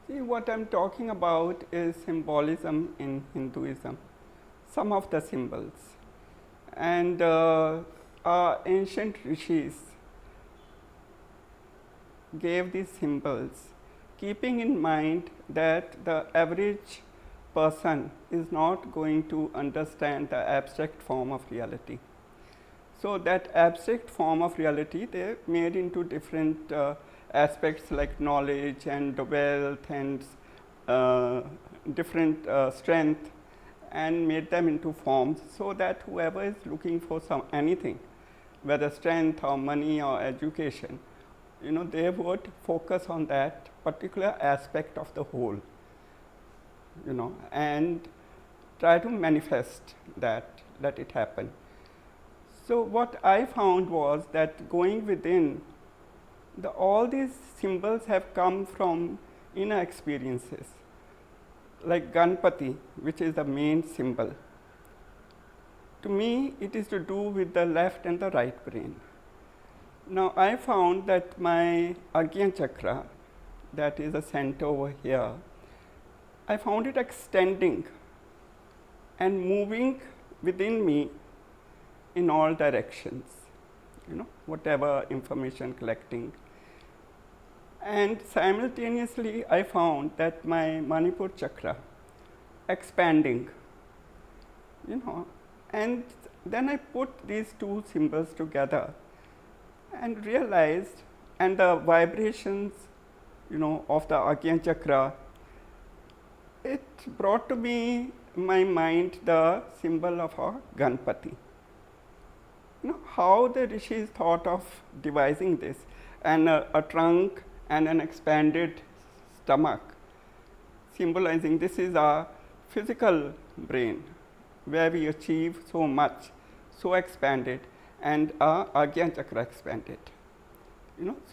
See, what I'm talking about is symbolism in Hinduism, some of the symbols. And our ancient rishis gave these symbols, keeping in mind that the average person is not going to understand the abstract form of reality. So that abstract form of reality they made into different aspects like knowledge and wealth and uh, different strength, and made them into forms so that whoever is looking for some anything, whether strength or money or education, they would focus on that particular aspect of the whole, and try to manifest that, let it happen. So what I found was that going within, all these symbols have come from inner experiences, like Ganpati, which is the main symbol. To me, it is to do with the left and the right brain. Now, I found that my Agnya chakra, that is a center over here, I found it extending and moving within me in all directions, whatever information collecting. And simultaneously, I found that my Manipur chakra expanding, and then I put these two symbols together and realized, and the vibrations, of the Agnya chakra, it brought to me my mind the symbol of a Ganpati. How the rishis thought of devising this, and a trunk and an expanded stomach, symbolizing this is our physical brain where we achieve so much, so expanded, and our Agnya chakra expanded.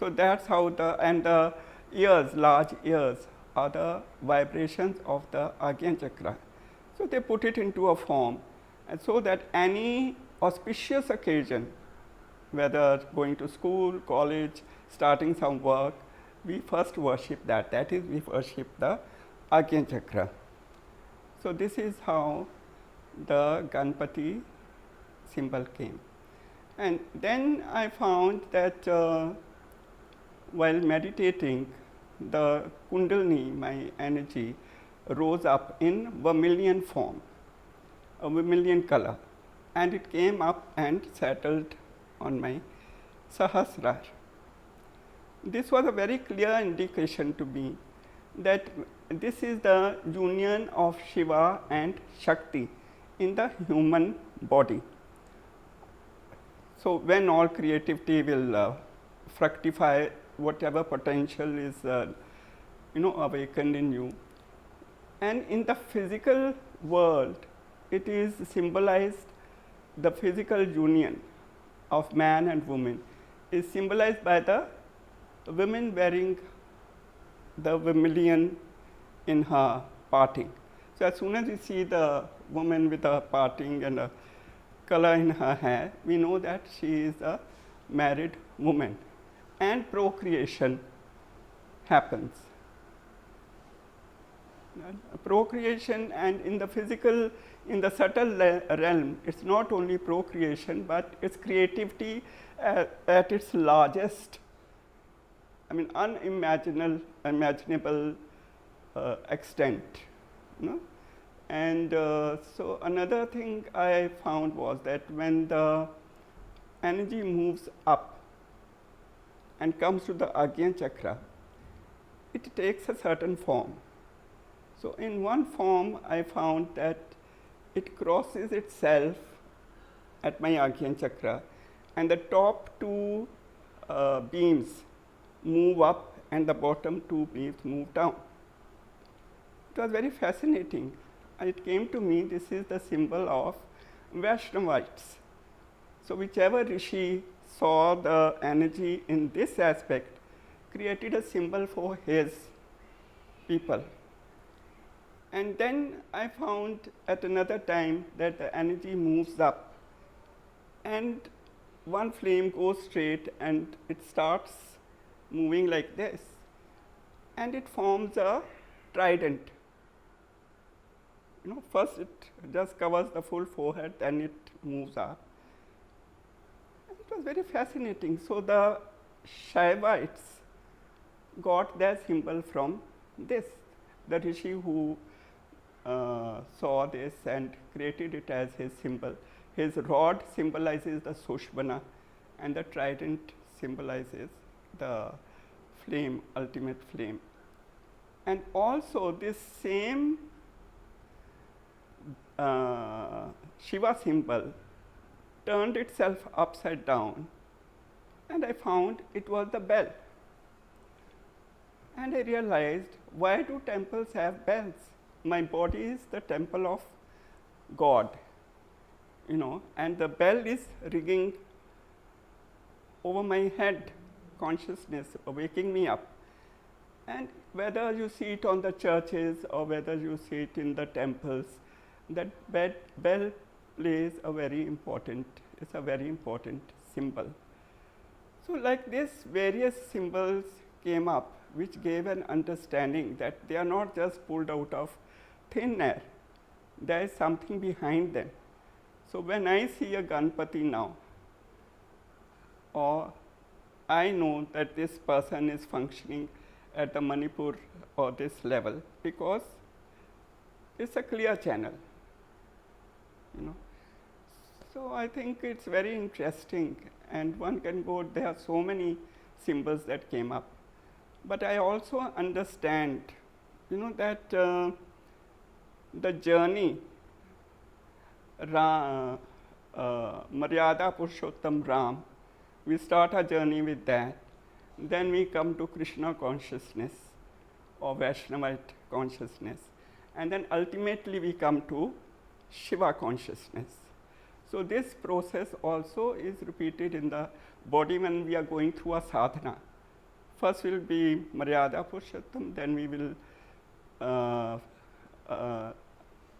So that's how the ears, large ears, are the vibrations of the Agnya chakra. So they put it into a form, and so that any auspicious occasion, whether going to school, college, starting some work, we first worship that. That is, we worship the Agnya chakra. So this is how the Ganpati symbol came. And then I found that while meditating, the Kundalini, my energy, rose up in vermilion form, a vermilion color, and it came up and settled on my Sahasrara. This was a very clear indication to me that this is the union of Shiva and Shakti in the human body. So when all creativity will fructify, whatever potential is awakened in you, and in the physical world, it is symbolized, the physical union of man and woman is symbolized by the women wearing the vermilion in her parting. So as soon as we see the woman with a parting and a color in her hair, we know that she is a married woman, and procreation happens. Procreation, and in the physical, in the subtle realm, it's not only procreation, but it's creativity at its largest, unimaginable extent. And so another thing I found was that when the energy moves up and comes to the Agnya chakra, it takes a certain form. So in one form, I found that it crosses itself at my Agnya chakra, and the top two beams move up and the bottom two beams move down. It was very fascinating. It came to me, this is the symbol of Vaishnavites. So whichever rishi saw the energy in this aspect, created a symbol for his people. And then I found at another time that the energy moves up, and one flame goes straight and it starts moving like this, and it forms a trident. First it just covers the full forehead, then it moves up. And it was very fascinating. So the Shaivites got their symbol from this. The rishi who saw this and created it as his symbol. His rod symbolizes the Sushmana, and the trident symbolizes the flame, ultimate flame. And also this same Shiva symbol turned itself upside down, and I found it was the bell. And I realized, why do temples have bells? My body is the temple of God, and the bell is ringing over my head, consciousness, waking me up. And whether you see it on the churches or whether you see it in the temples, that bell plays a very important symbol. So like this, various symbols came up which gave an understanding that they are not just pulled out of thin air. There is something behind them. So when I see a Ganpati now, or I know that this person is functioning at the Manipur or this level, because it's a clear channel. So I think it's very interesting, and one can go, there are so many symbols that came up. But I also understand, that the journey, Maryada Purushottam Ram, we start our journey with that. Then we come to Krishna consciousness or Vaishnavite consciousness. And then ultimately we come to Shiva consciousness. So this process also is repeated in the body when we are going through a sadhana. First will be Maryada Purushottam, then we will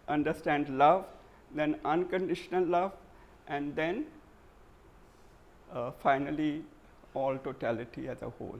understand love, then unconditional love, and then finally all totality as a whole.